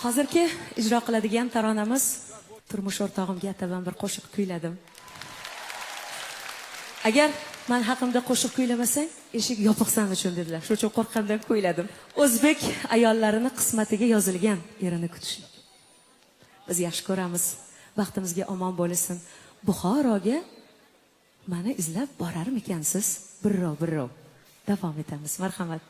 Hozirgi ijro qiladigan taronamiz turmush o'rtog'imga ataban bir qo'shiq kuyladim. Agar men haqimda qo'shiq kuylamasang, eshik yopiqsan uchun dedilar. Shuning uchun qo'rqqandan kuyladim. O'zbek ayollarining qismatiga yozilgan erini kutish. Biz yaxshi ko'ramiz. Vaqtimizga omon bo'lisin. Buxoroga meni izlab borarmikansiz? Birrov. Davom etamiz. Marhamat.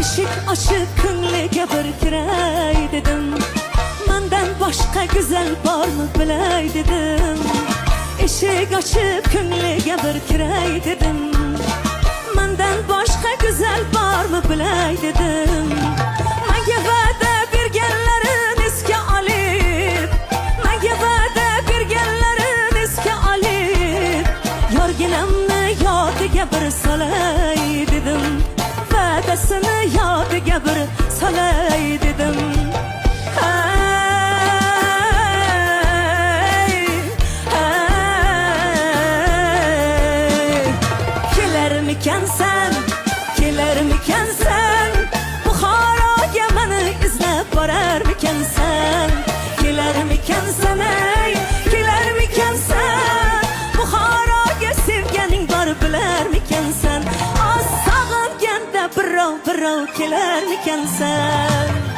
Işık açık ko'ngliga bir kiray dedim. Mendan boshqa güzel var mı bilay dedim. Işık açık ko'ngliga bir kiray dedim. Mendan boshqa güzel var mı bilay dedim. Menga va'da berganlarin esga olib, menga va'da berganlarin esga olib, yorginamni yodiga bir solay dedim. Va'dasini yodiga bir solay dedim. Kelarmikansan Buxoroga meni izlab borarmikansan? Kelarmikansan Buxoroga sevganing bor bilarmikansan? Oz sog'inganda birrov kelarmikansan?